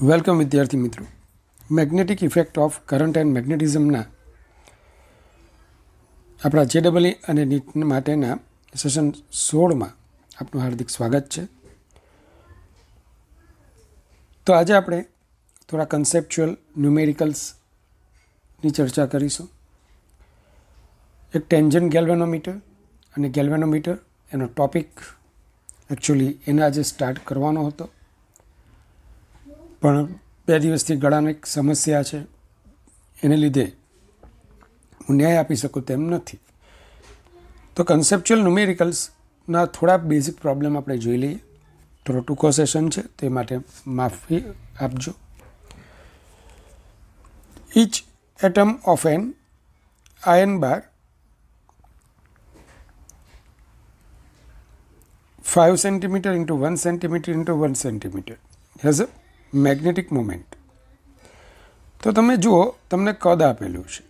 Welcome વિદ્યાર્થી મિત્રો. Magnetic effect of current and મેગ્નેટિઝમના આપણા JEE અને નીટ માટેના સેશન 16માં આપનું હાર્દિક સ્વાગત છે. તો આજે આપણે થોડા કન્સેપ્ચ્યુઅલ ન્યુમેરિકલ્સની ચર્ચા કરીશું. એક ટેન્જન્ટ ગેલ્વેનોમીટર અને ગેલ્વેનોમીટર એનો ટોપિક એકચ્યુઅલી એને આજે સ્ટાર્ટ કરવાનો હતો, પણ 2 દિવસથી ગળાની એક સમસ્યા છે, એને લીધે હું ન્યાય આપી શકું તેમ નથી. તો કન્સેપ્ચ્યુઅલ ન્યુમેરિકલ્સના થોડા બેઝિક પ્રોબ્લેમ આપણે જોઈ લઈએ. થોડો ટૂંકો સેશન છે, તે માટે માફી આપજો. Each atom of an iron bar 5 centimeter into 1 centimeter into 1 centimeter has a magnetic moment. તો તમે જુઓ, તમને કદ આપેલું છે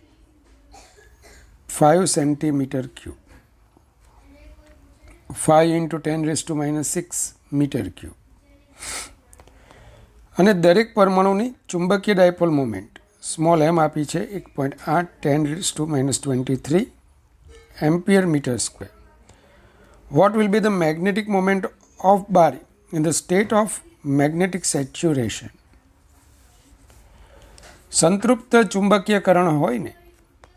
5 centimetre cube, 5 into 10⁻⁻6 metre cube, અને દરેક પરમાણુની ચુંબકીય ડાયપોલ મોમેન્ટ સ્મોલ એમ આપી છે 1.8 10⁻23 ampere metre square. What will be the magnetic moment of bar in the state of magnetic saturation? સંતૃપ્ત ચુંબકીયકરણ હોય ને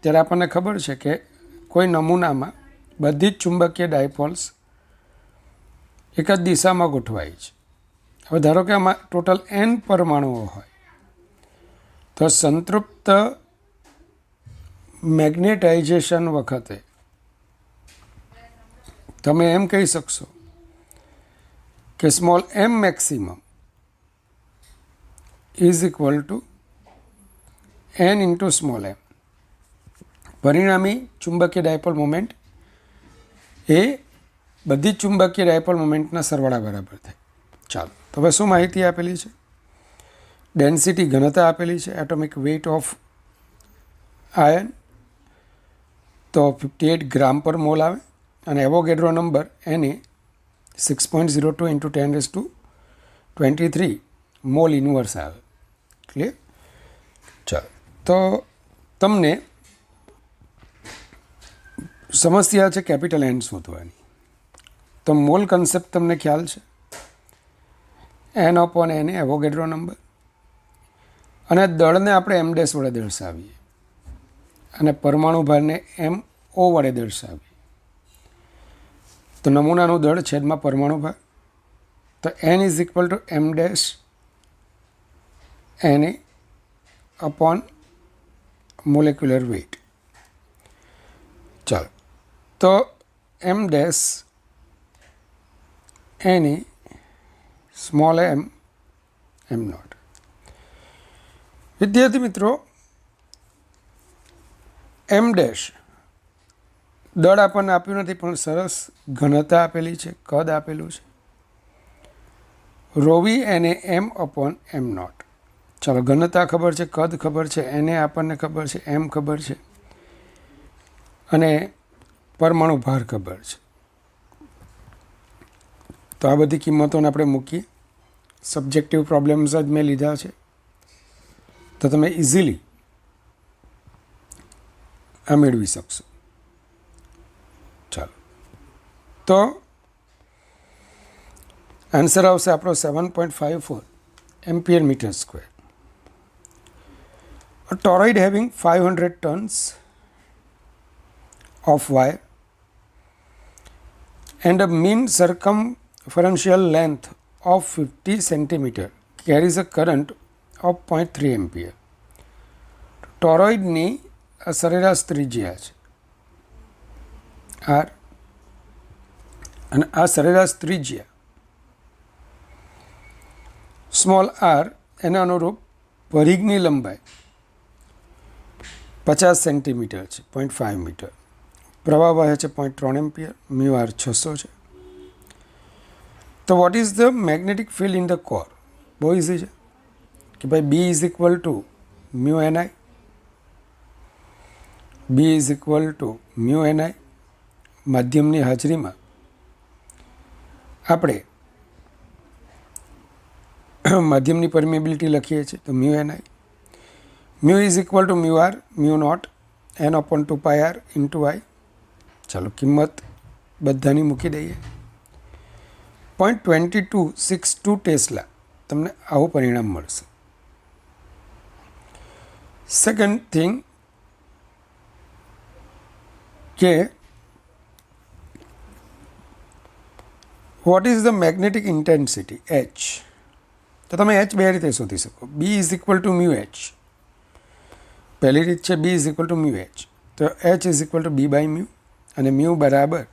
ત્યારે આપણને ખબર છે કે કોઈ નમૂનામાં બધી જ ચુંબકીય ડાયપોલ્સ એક જ દિશામાં ગોઠવાય છે. હવે ધારો કે આમાં ટોટલ n પરમાણુઓ હોય તો સંતૃપ્ત મેગ્નેટાઇઝેશન વખતે તમે એમ કહી શકશો કે small m maximum is equal to n into small m. પરિણામી ચુંબકીય ડાયપોલ મોમેન્ટ એ બધી જ ચુંબકીય ડાયપોલ મોમેન્ટના સરવાળા બરાબર થાય. ચાલો, તો હવે શું માહિતી આપેલી છે? ડેન્સિટી ઘનતા આપેલી છે, એટોમિક વેઇટ ઓફ આયન તો 58 ગ્રામ પર મોલ આવે, અને એવોગેડ્રો નંબર એને 6.02 into 10⁻23 મોલ ઇન્વર્સ આવે. ક્લિયર? ચાલો, તો તમને સમસ્યા છે કેપિટલ એન શોધવાની. તો મોલ કન્સેપ્ટ તમને ખ્યાલ છે, n/n એવોગેડ્રો નંબર, અને દળને આપણે m' વડે દર્શાવીએ અને પરમાણુ ભારને MO વડે દર્શાવીએ. તો નમૂનાનું દળ છેદમાં પરમાણુ ભાર, તો n is equal to m' upon molecular weight. ચાલો, તો m' સ્મોલ m m0. વિદ્યાર્થી મિત્રો, m' દળ આપણને આપ્યું નથી, પણ સરસ ઘનતા આપેલી છે, કદ આપેલું છે. રોવી એને m/m0. ચાલો, ઘનતા ખબર છે, કદ ખબર છે, એને આપણને ખબર છે, એમ ખબર છે, અને પરમાણુ ભાર ખબર છે. તો આ બધી કિંમતોને આપણે મૂકીએ. સબ્જેક્ટિવ પ્રોબ્લેમ્સ જ મેં લીધા છે, તો તમે ઇઝીલી આ મેળવી શકશો. ચાલો, તો આન્સર આવશે આપણો 7.54 ampere metre square. A toroid having 500 tons of wire and a mean circumferential length of 50 centimeter carries a current of 0.3 ampere. ટોરોઇડની સરેરાશ ત્રિજ્યા છે r, અને આ સરેરાશ ત્રિજ્યા સ્મોલ r એના અનુરૂપ પરિઘની લંબાઈ 50 સેન્ટીમીટર છે, 0.5 મીટર. પ્રવાહ વહે છે 0.3 એમ્પિયર, μr 600 છે. તો what is the magnetic field in the core? બહુ ઇઝી છે કે ભાઈ B is equal to μni, B is equal to μni. માધ્યમની હાજરીમાં આપણે માધ્યમની પરમિએબિલિટી લખીએ છીએ તો mu N I. Mu is equal to mu R mu naught N upon 2πr into I. ચાલો કિંમત બધાની મૂકી દઈએ. 0.2262 ટેસ્લા તમને આવું પરિણામ મળશે. સેકન્ડ થિંગ કે what is the magnetic intensity H. તો તમે એચ બે રીતે શોધી શકો. B is equal to mu H. પહેલી રીત છે B is equal to mu H. તો H is equal to B by mu અને મ્યુ બરાબર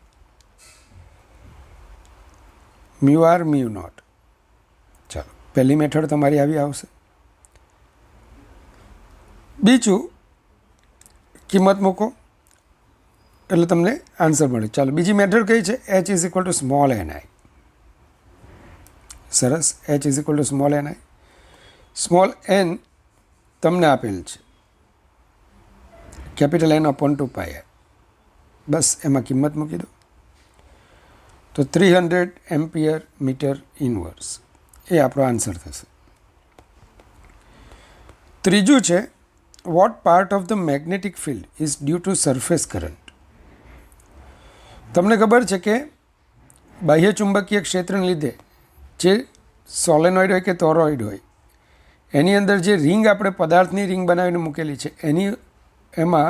મ્યુ આર મ્યુ નોટ. ચાલો પહેલી મેથડ તમારી આવી આવશે. બીજું કિંમત મૂકો એટલે તમને આન્સર મળે. ચાલો બીજી મેથડ કઈ છે? H is equal to small n I. સરસ. H is equal to small n I. Small n તમને આપેલ છે કેપિટલ એન અપોન 2πr. બસ એમાં કિંમત મૂકી દો તો 300 એમ્પિયર મીટર ઇનવર્સ એ આપણો આન્સર થશે. ત્રીજું છે what part of the magnetic field is due to surface current. તમને ખબર છે કે બાહ્ય ચુંબકીય ક્ષેત્રને લીધે જે સોલેનોઇડ હોય કે ટોરોઇડ હોય એની અંદર જે રિંગ આપણે પદાર્થની રિંગ બનાવીને મૂકેલી છે એમાં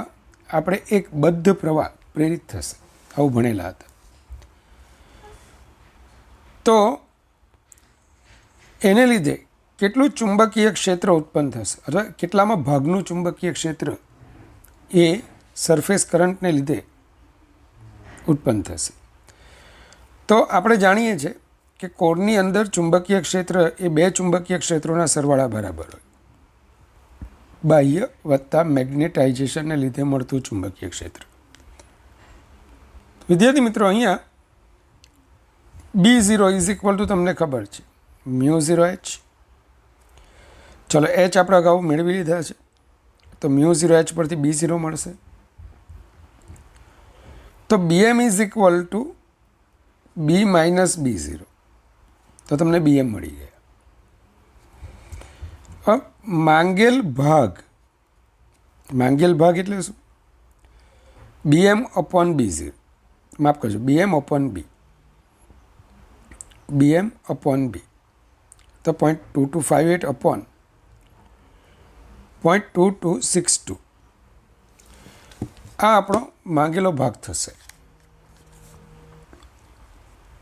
આપણે એક બદ્ધ પ્રવાહ પ્રેરિત થશે. આવું ભણેલા હતા. તો એને લીધે કેટલું ચુંબકીય ક્ષેત્ર ઉત્પન્ન થશે અથવા કેટલામાં ભાગનું ચુંબકીય ક્ષેત્ર એ સરફેસ કરંટને લીધે ઉત્પન્ન થશે. તો આપણે જાણીએ છીએ કે કોરની અંદર ચુંબકીય ક્ષેત્ર એ બે ચુંબકીય ક્ષેત્રોના સરવાળા બરાબર હોય. બાહ્ય વત્તા મેગ્નેટાઇઝેશનને લીધે મળતું ચુંબકીય ક્ષેત્ર. વિદ્યાર્થી મિત્રો અહીંયા B0 ઇઝ ઇક્વલ ટુ તમને ખબર છે મ્યુ 0 એચ. ચલો એચ આપણે અગાઉ મેળવી લીધા છે તો મ્યુ 0 એચ પરથી B0 મળશે. તો BM is equal two B minus B0 તો તમને BM મળી ગયા. માંગેલ ભાગ એટલે શું? BM અપોન B0 માફ કરજો BM upon B. BM upon B તો 0.2258 અપોન 0.2262 આ આપણો માંગેલો ભાગ થશે.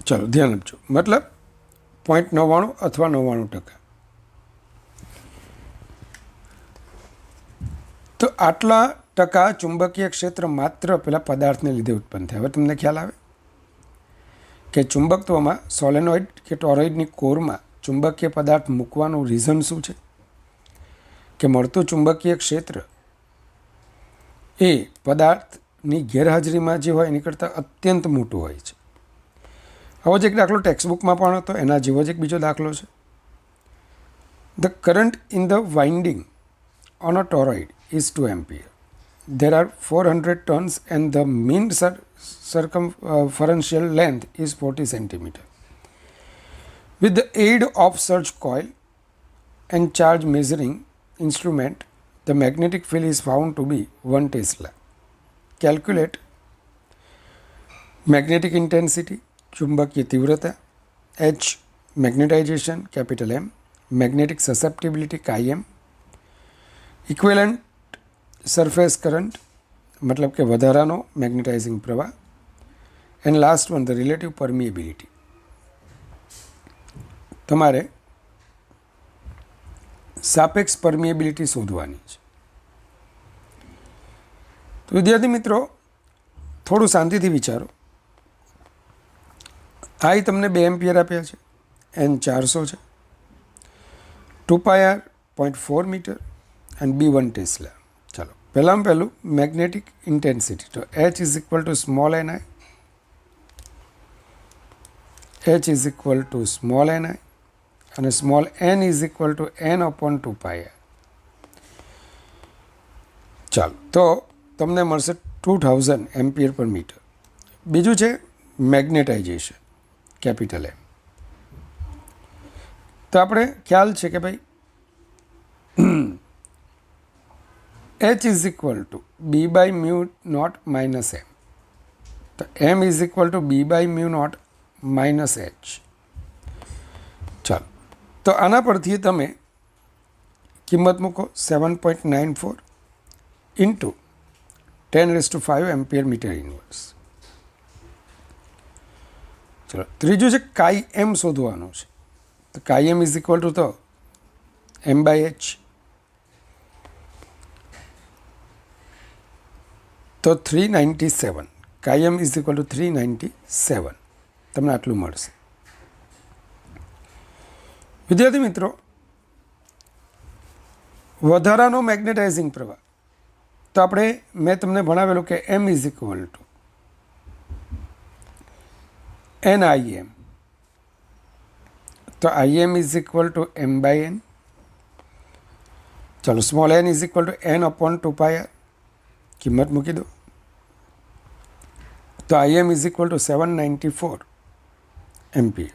ચલો ધ્યાન આપજો. મતલબ 0.99 અથવા 99%. તો આટલા ટકા ચુંબકીય ક્ષેત્ર માત્ર પેલા પદાર્થને લીધે ઉત્પન્ન થાય. હવે તમને ખ્યાલ આવે કે ચુંબકત્વમાં સોલેનોઇડ કે ટોરોઇડની કોરમાં ચુંબકીય પદાર્થ મૂકવાનું રીઝન શું છે? કે મળતું ચુંબકીય ક્ષેત્ર એ પદાર્થની ગેરહાજરીમાં જે હોય એની કરતાં અત્યંત મોટું હોય છે. આવો જ એક દાખલો ટેક્સ્ટબુકમાં પણ હતો. એના જેવો જ એક બીજો દાખલો છે. The current in the winding on a toroid is 2 ampere. There are 400 turns and the mean circumferential length is 40 centimeter. With the aid of search coil and charge measuring instrument, the magnetic field is found to be 1 Tesla. Calculate magnetic intensity, चुंबकीय तीव्रता, H, magnetization, capital M, magnetic susceptibility, chi m, equivalent surface current મતલબ કે વધારાનો magnetising પ્રવાહ, and last one the relative permeability. તમારે સાપેક્ષ permeability શોધવાની છે. તો વિદ્યાર્થી મિત્રો થોડું શાંતિથી વિચારો. આઈ તમને 2 એમ્પિયર આપ્યા છે, એન 400 છે, 2πr 0.4 metre and B1 Tesla. ચલો પહેલામાં પહેલું મેગ્નેટિક ઇન્ટેન્સિટી. તો H is equal to small n I. H is equal to small n I અને small n is equal to n upon 2πr. ચાલો તો તમને મળશે 2000 એમ્પિયર પર મીટર. બીજું છે મેગ્નેટાઇઝેશન કેપિટલ એમ. તો આપણે ખ્યાલ છે કે ભાઈ H is equal to B by mu naught minus M, તો M is equal to B by mu naught minus H. ચાલો, તો આના પરથી તમે કિંમત મૂકો 7.94 ઇન્ટુ 10⁵ એમ્પિયર મીટર ઇન્વર્સ. ચલો, ત્રીજું છે કાઈ એમ શોધવાનું છે. તો chi M is equal two તો એમ બાય એચ, તો 397. કાઈ એમ ઇઝ ઇક્વલ ટુ 397 તમને આટલું મળશે. વિદ્યાર્થી મિત્રો, વધારાનો મેગ્નેટાઇઝિંગ પ્રવાહ, તો આપણે મેં તમને ભણાવેલું કે M is equal to NIM, તો IM is equal to M by N. ચાલો, small n is equal to n upon 2πr, કિંમત મૂકી દો. તો IM is equal to 794 ampere.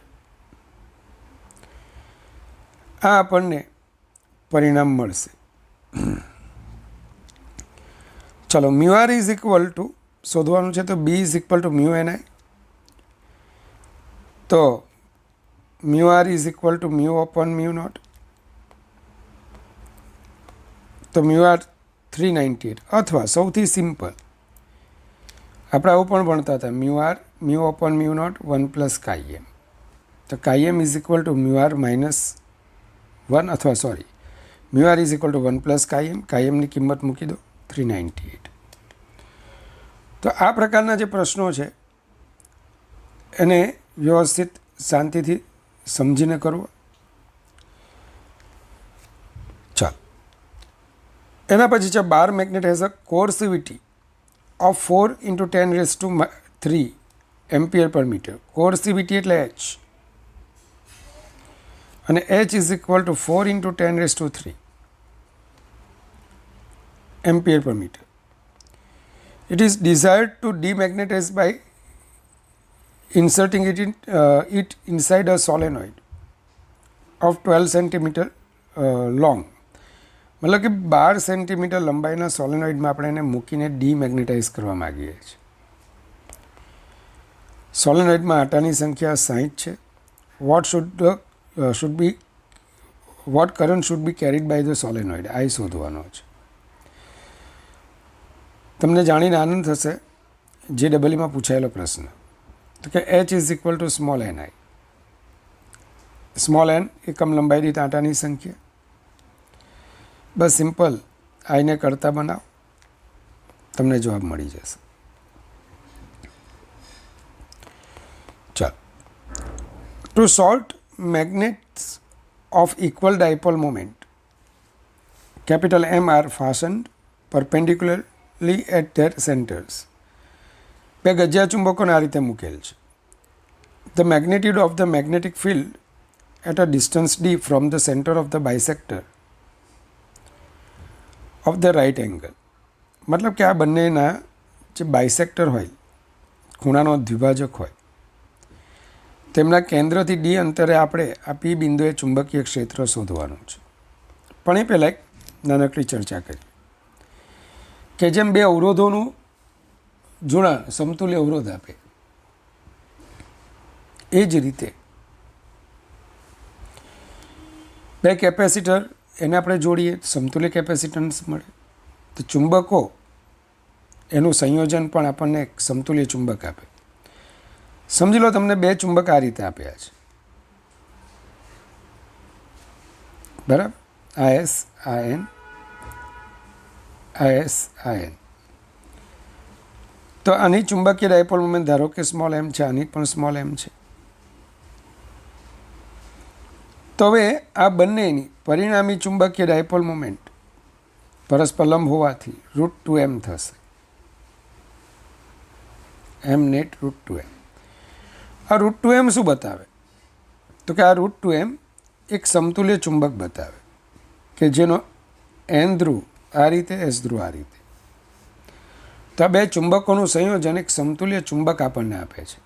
આ આપણને પરિણામ મળશે. ચલો, mu r is equal to શોધવાનું છે, તો B is equal to mu NI, તો mu r is equal to mu upon mu naught, તો મ્યુ આર 398. અથવા સૌથી સિમ્પલ આપણે આવું પણ ભણતા હતા, mu upon mu naught 1 plus chi M, તો chi M is equal to mu r minus 1, અથવા sorry mu r is equal to 1 plus chi એમની કિંમત મૂકી દો 398. તો આ પ્રકારના જે પ્રશ્નો છે એને વ્યવસ્થિત શાંતિથી સમજીને કરવો. ચાલો, એના પછી છે bar magnet has a coercivity of 4 into 10⁵ ampere per metre. Coercivity એટલે H, અને H is equal to 4 into 10⁵ ampere per metre. It is desired to demagnetize by inserting it inside a solenoid of 12 centimeter long. મતલબ કે 12 centimetre લંબાઈના સોલેનોઇડમાં આપણે એને મૂકીને ડીમેગ્નેટાઇઝ કરવા માગીએ છીએ. સોલેનોઇડમાં આટાની સંખ્યા 60 છે. What current should be carried by the solenoid, આ શોધવાનો છે. તમને જાણીને આનંદ થશે JEEમાં પૂછાયેલો પ્રશ્ન, તો કે H is equal to small NI. Small N એકમ લંબાઈ દીઠ આંટાની સંખ્યા. બસ સિમ્પલ આઈને કરતા બનાવો, તમને જવાબ મળી જશે. ચાલો, two short magnets of equal dipole moment capital M are fastened perpendicularly at their centres. બે ગજિયા ચુંબકોને આ રીતે મૂકેલ છે. The magnitude of the magnetic field at a distance D from the centre of the bisector of the right angle. મતલબ કે આ બંનેના જે બાયસેક્ટર હોય, ખૂણાનો દ્વિભાજક હોય, તેમના કેન્દ્રથી D અંતરે આપણે આ P બિંદુએ ચુંબકીય ક્ષેત્ર શોધવાનું છે. પણ એ પહેલાં એક નાનકડી ચર્ચા કરીએ કે જેમ બે અવરોધોનું જોડાણ સમતુલ્ય અવરોધ આપે, એ જ રીતે બે કેપેસિટર એને આપણે જોડીએ સમતુલ્ય કેપેસિટન્સ મળે. તો ચુંબકો એનું સંયોજન પણ આપણને એક સમતુલ્ય ચુંબક આપે. સમજી લો, તમને બે ચુંબક આ રીતે આપ્યા છે, બરાબર, આ S આ N, આ S આ N. તો આની ચુંબકીય ડાયપોલ મોમેન્ટ ધારો કે સ્મોલ m છે, આની પણ સ્મોલ m છે. તો હવે આ બંનેની પરિણામી ચુંબકીય ડાયપોલ મોમેન્ટ પરસ્પર લંબ હોવાથી √2m થશે. m net √2m. આ √2m શું બતાવે? તો કે આ √2m એક સમતુલ્ય ચુંબક બતાવે કે જેનો n ધ્રુવ આ રીતે, s ધ્રુવ આ રીતે. તો આ બે ચુંબકોનું સંયોજન એક સમતુલ્ય ચુંબક આપણને આપે છે.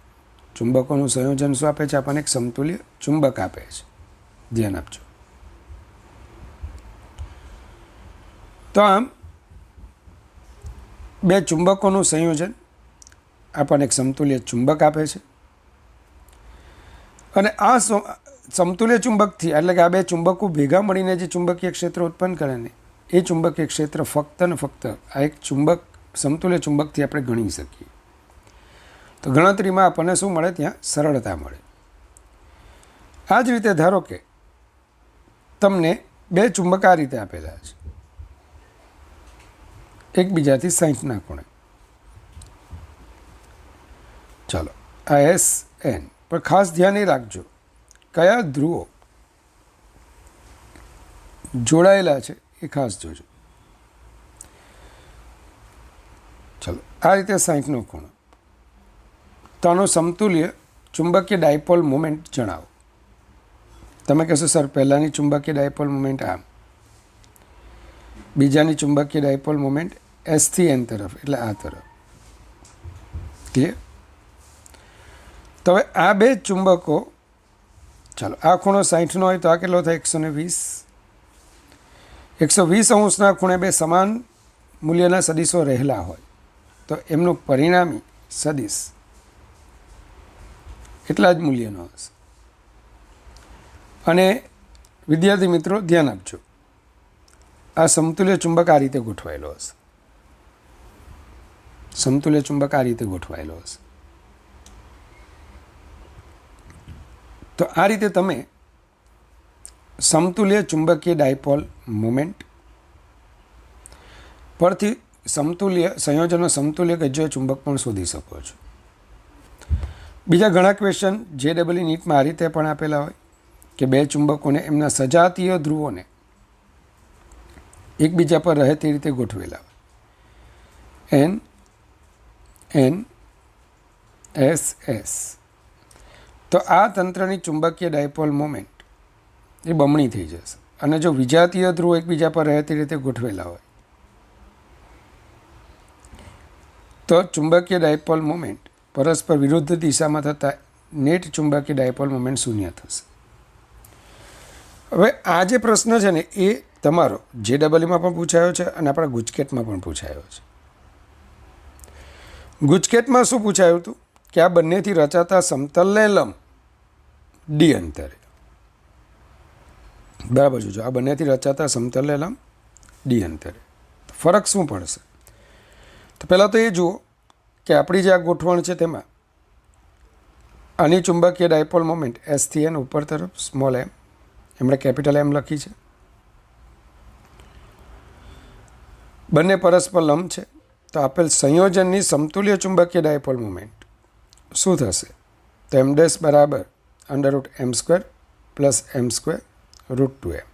ચુંબકોનું સંયોજન શું આપે છે? આપણને એક સમતુલ્ય ચુંબક આપે છે. ધ્યાન આપજો. તો આમ બે ચુંબકોનું સંયોજન આપણને એક સમતુલ્ય ચુંબક આપે છે અને આ સમતુલ્ય ચુંબકથી એટલે કે આ બે ચુંબકો ભેગા મળીને જે ચુંબકીય ક્ષેત્ર ઉત્પન્ન કરે ને એ ચુંબકીય ક્ષેત્ર ફક્ત ને ફક્ત આ એક સમતુલ્ય ચુંબકથી આપણે ગણી શકીએ. તો ગણતરીમાં આપણને શું મળે? ત્યાં સરળતા મળે. આ જ રીતે ધારો કે તમને બે ચુંબક આ રીતે આપેલા છે, એકબીજાથી 60 ખૂણે. ચાલો આ એસ એન, પણ ખાસ ધ્યાન એ રાખજો કયા ધ્રુવો જોડાયેલા છે એ ખાસ જોજો. ચાલો આ રીતે 60 ખૂણો. તો આનો સમતુલ્ય ચુંબકીય ડાયપોલ મોમેન્ટ જણાવો. તમે કહેશો સર પહેલાંની ચુંબકીય ડાયપોલ મોમેન્ટ આમ, બીજાની ચુંબકીય ડાયપોલ મોમેન્ટ એસથી એન તરફ એટલે આ તરફ. ક્લિયર? તો હવે આ બે ચુંબકો, ચાલો આ ખૂણો 60 હોય તો આ કેટલો થાય? 120. 120 ખૂણે બે સમાન મૂલ્યના સદીશો રહેલા હોય તો એમનું પરિણામી સદીશ એટલા જ મૂલ્યનો હશે. અને વિદ્યાર્થી મિત્રો ધ્યાન આપજો, આ સમતુલ્ય ચુંબક આ રીતે ગોઠવાયેલો હશે. સમતુલ્ય ચુંબક આ રીતે ગોઠવાયેલો હશે. તો આ રીતે તમે સમતુલ્ય ચુંબકીય ડાયપોલ મોમેન્ટ પરથી સંયોજનનો સમતુલ્ય ગજ્ય ચુંબક પણ શોધી શકો છો. બીજા ઘણા ક્વેશ્ચન JEE નીટમાં આ રીતે પણ આપેલા હોય કે બે ચુંબકોને એમના સજાતીય ધ્રુવોને એકબીજા પર રહે તે રીતે ગોઠવેલા હોય. N S S. તો આ તંત્રની ચુંબકીય ડાયપોલ મોમેન્ટ એ બમણી થઈ જશે. અને જો વિજાતીય ધ્રુવો એકબીજા પર રહે તે રીતે ગોઠવેલા હોય તો ચુંબકીય ડાયપોલ મોમેન્ટ પરસ્પર વિરુદ્ધ દિશામાં થતા નેટ ચુંબકીય ડાયપોલ મોમેન્ટ શૂન્ય થશે. હવે આ જે પ્રશ્ન છે ને એ તમારો JEE-માં પણ પૂછાયો છે અને આપણા ગુજકેટમાં પણ પૂછાયો છે. ગુજકેટમાં શું પૂછાયું હતું કે આ બંનેથી રચાતા સમતલને લંબ ડી અંતરે. બરાબર જોજો, આ બંનેથી રચાતા સમતલને લંબ ડી અંતરે. ફરક શું પડશે? તો પહેલાં તો એ જુઓ કે આપણી જે આ ગોઠવણ છે તેમાં આની ચુંબકીય ડાયપોલ મોમેન્ટ એસથી એન ઉપર તરફ સ્મોલ એમ, એમણે કેપિટલ એમ લખી છે. બંને પરસ્પર લંબ છે. તો આપેલ સંયોજનની સમતુલ્ય ચુંબકીય ડાયપોલ મોમેન્ટ શું થશે? તો m' બરાબર √m² + m² √2m.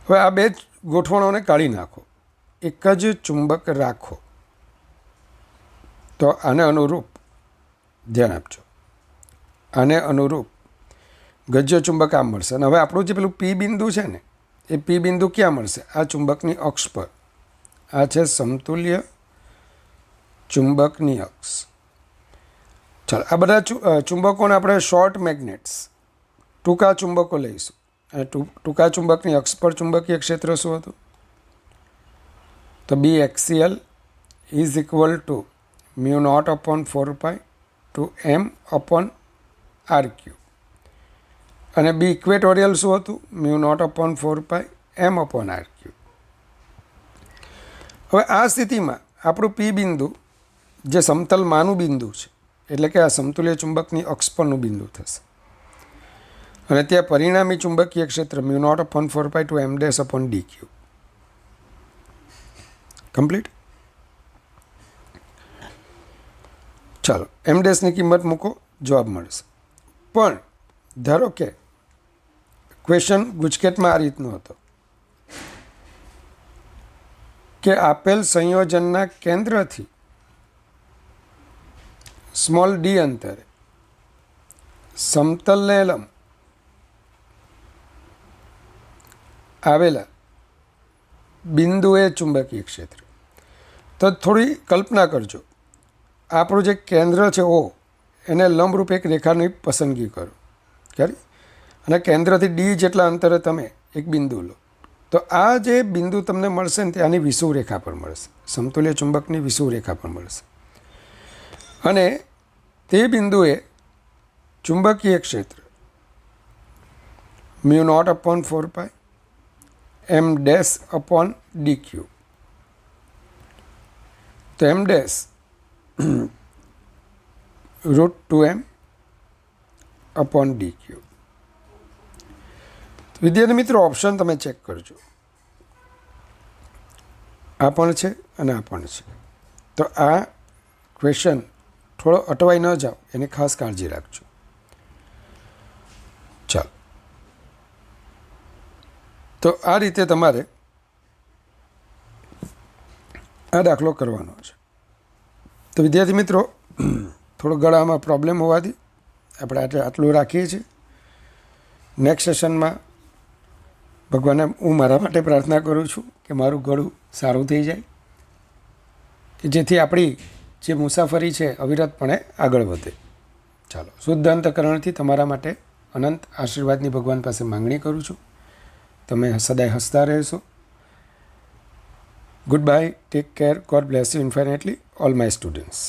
હવે આ બે ગોઠવણોને કાઢી નાખો, એક જ ચુંબક રાખો. તો આને અનુરૂપ ધ્યાન આપજો, આને અનુરૂપ ગજ્ય ચુંબક આમ મળશે. અને હવે આપણું જે પેલું પી બિંદુ છે ને એ પી બિંદુ ક્યાં મળશે? આ ચુંબકની અક્ષ પર. આ છે સમતુલ્ય ચુંબકની અક્ષ. ચાલો આ બધા ચુંબકોને આપણે શોર્ટ મેગ્નેટ્સ, ટૂંકા ચુંબકો લઈશું. અને ટૂંકા ચુંબકની અક્ષ પર ચુંબકીય ક્ષેત્ર શું હતું? તો B axial is equal to μ0/4π to m/r3. અને B ઇક્વેટોરિયલ શું હતું? μ0/4π m/r3. હવે આ સ્થિતિમાં આપણું પી બિંદુ જે સમતલમાંનું બિંદુ છે એટલે કે આ સમતુલ્ય ચુંબકની અક્ષ પરનું બિંદુ થશે. અને ત્યાં પરિણામી ચુંબકીય ક્ષેત્ર μ0/4π to m'/dq. કમ્પ્લીટ. ચાલો m' કિંમત મૂકો, જવાબ મળશે. પણ ધારો કે ક્વેશ્ચન ગુજકેટમાં આ રીતનો હતો કે આપેલ સંયોજનના કેન્દ્રથી સ્મોલ ડી અંતરે સમતલને લંબ આવેલા બિંદુ એ ચુંબકીય ક્ષેત્ર. તો થોડી કલ્પના કરજો, આપણું જે કેન્દ્ર છે O એને લંબરૂપ એક રેખાની પસંદગી કરો. ખરી? અને કેન્દ્રથી ડી જેટલા અંતરે તમે એક બિંદુ લો, તો આ જે બિંદુ તમને મળશે ને તે આની વિષુવરેખા પર મળશે, સમતુલ્ય ચુંબકની વિષુવરેખા પર મળશે. અને તે બિંદુએ ચુંબકીય ક્ષેત્ર μ0/4π m ડેશ અપોન dq. તો m dash √2m upon dq. વિદ્યાર્થી મિત્રો, ઓપ્શન તમે ચેક કરજો, આ પણ છે અને આ પણ છે. તો આ ક્વેશ્ચન થોડો અટવાઈ ન જાઓ એની ખાસ કાળજી રાખજો. ચાલો, તો આ રીતે તમારે આ દાખલો કરવાનો છે. તો વિદ્યાર્થી મિત્રો, થોડો ગળામાં પ્રોબ્લેમ હોવાથી આપણે આટલું રાખીએ છીએ. નેક્સ્ટ સેશનમાં ભગવાનને હું મારા માટે પ્રાર્થના કરું છું કે મારું ગળું સારું થઈ જાય, કે જેથી આપણી જે મુસાફરી છે અવિરતપણે આગળ વધે. ચાલો, શુદ્ધ અંતઃકરણથી તમારા માટે અનંત આશીર્વાદની ભગવાન પાસે માંગણી કરું છું. તમે સદાય હસતા રહેશો. Goodbye, take care, God bless you infinitely, all my students.